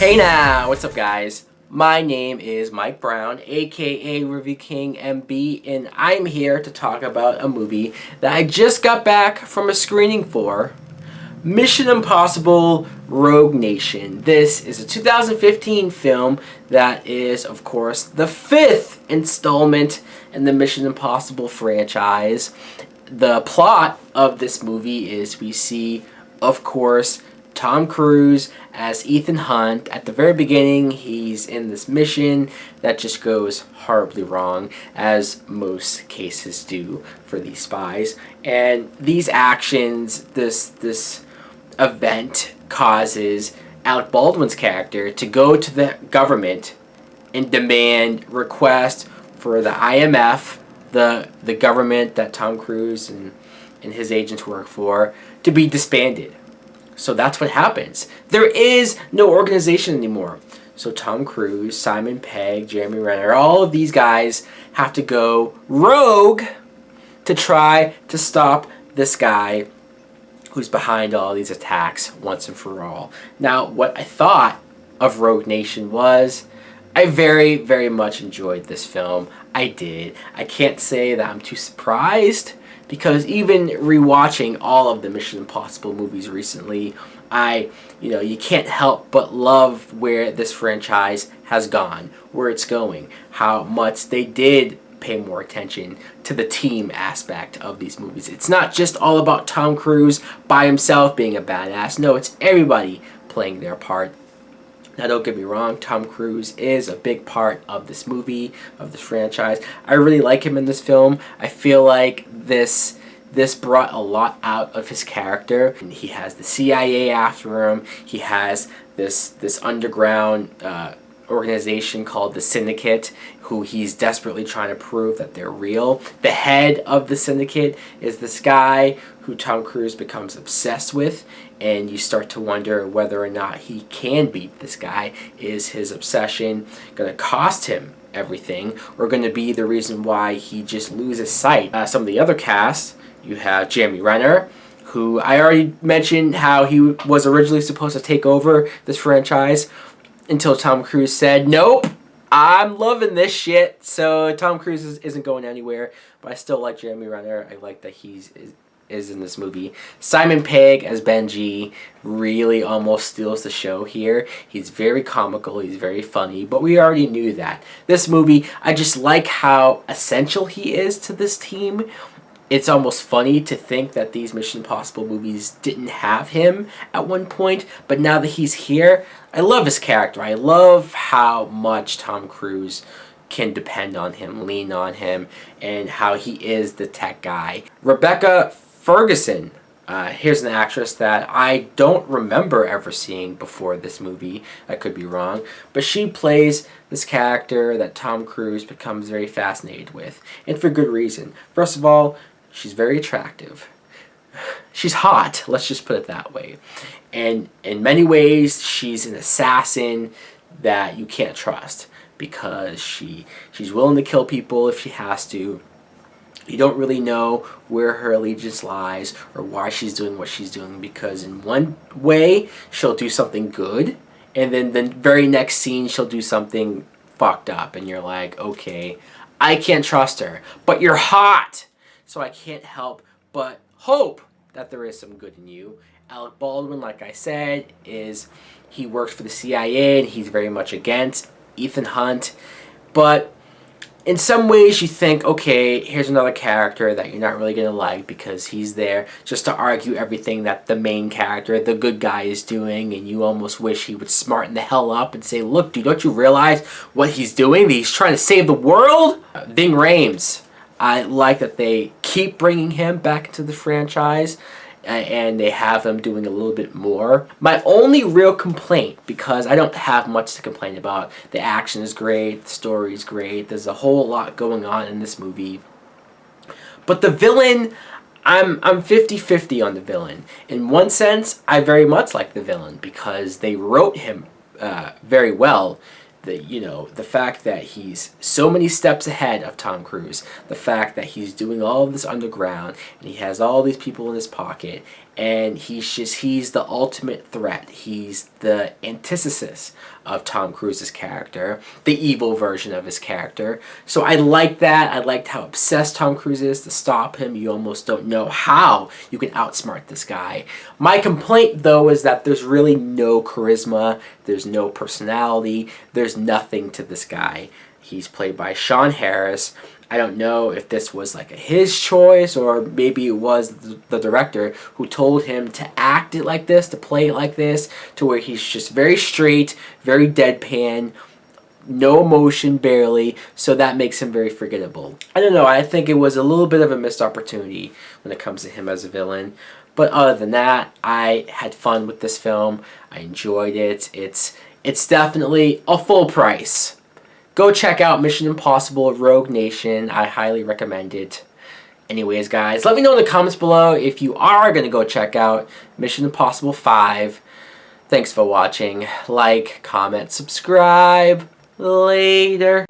Hey now, what's up guys? My name is Mike Brown, aka ReviewKingMB, and I'm here to talk about a movie that I just got back from a screening for, Mission Impossible Rogue Nation. This is a 2015 film that is, of course, the fifth installment in the Mission Impossible franchise. The plot of this movie is we see, of course, Tom Cruise as Ethan Hunt. At the very beginning, he's in this mission that just goes horribly wrong, as most cases do for these spies. And these actions, this event causes Alec Baldwin's character to go to the government and request for the IMF, the government that Tom Cruise and his agents work for, to be disbanded. So that's what happens. There is no organization anymore. So Tom Cruise, Simon Pegg, Jeremy Renner, all of these guys have to go rogue to try to stop this guy who's behind all these attacks once and for all. Now, what I thought of Rogue Nation was, I very, very much enjoyed this film. I did. I can't say that I'm too surprised, because even rewatching all of the Mission Impossible movies recently, you can't help but love where this franchise has gone, where it's going, how much they did pay more attention to the team aspect of these movies. It's not just all about Tom Cruise by himself being a badass. No, it's everybody playing their part. Now, don't get me wrong, Tom Cruise is a big part of this movie, of this franchise. I really like him in this film. I feel like this brought a lot out of his character. And he has the CIA after him. He has this underground organization called the Syndicate, who he's desperately trying to prove that they're real. The head of the Syndicate is this guy who Tom Cruise becomes obsessed with, and you start to wonder whether or not he can beat this guy. Is his obsession going to cost him everything, or going to be the reason why he just loses sight? Some of the other cast, you have Jeremy Renner, who I already mentioned how he was originally supposed to take over this franchise, until Tom Cruise said, nope, I'm loving this shit. So Tom Cruise isn't going anywhere, but I still like Jeremy Renner. I like that he's in this movie. Simon Pegg as Benji really almost steals the show here. He's very comical, he's very funny, but we already knew that. This movie, I just like how essential he is to this team. It's almost funny to think that these Mission Impossible movies didn't have him at one point, but now that he's here, I love his character. I love how much Tom Cruise can depend on him, lean on him, and how he is the tech guy. Rebecca Ferguson, here's an actress that I don't remember ever seeing before this movie. I could be wrong, but she plays this character that Tom Cruise becomes very fascinated with, and for good reason. First of all, she's very attractive. She's hot, let's just put it that way. And in many ways, she's an assassin that you can't trust, because she's willing to kill people if she has to. You don't really know where her allegiance lies or why she's doing what she's doing, because in one way, she'll do something good, and then the very next scene, she'll do something fucked up, and you're like, okay, I can't trust her, but you're hot, so I can't help but hope that there is some good in you. Alec Baldwin, like I said, he works for the CIA, and he's very much against Ethan Hunt, but in some ways you think, okay, here's another character that you're not really going to like, because he's there just to argue everything that the main character, the good guy, is doing, and you almost wish he would smarten the hell up and say, look, dude, don't you realize what he's doing? He's trying to save the world? Ving Rhames, I like that they keep bringing him back into the franchise, and they have him doing a little bit more. My only real complaint, because I don't have much to complain about, the action is great, the story is great, there's a whole lot going on in this movie, but the villain, I'm 50-50 on the villain. In one sense, I very much like the villain, because they wrote him very well. The fact that he's so many steps ahead of Tom Cruise, the fact that he's doing all of this underground, and he has all these people in his pocket, and he's the ultimate threat. He's the antithesis of Tom Cruise's character, the evil version of his character. So I like that. I liked how obsessed Tom Cruise is to stop him. You almost don't know how you can outsmart this guy. My complaint, though, is that there's really no charisma, there's no personality, there's nothing to this guy. He's played by Sean Harris. I don't know if this was like his choice, or maybe it was the director who told him to act it like this, to play it like this, to where he's just very straight, very deadpan, no emotion barely, so that makes him very forgettable. I don't know, I think it was a little bit of a missed opportunity when it comes to him as a villain. But other than that, I had fun with this film. I enjoyed it. It's definitely a full price. Go check out Mission Impossible Rogue Nation. I highly recommend it. Anyways, guys, let me know in the comments below if you are going to go check out Mission Impossible 5. Thanks for watching. Like, comment, subscribe. Later.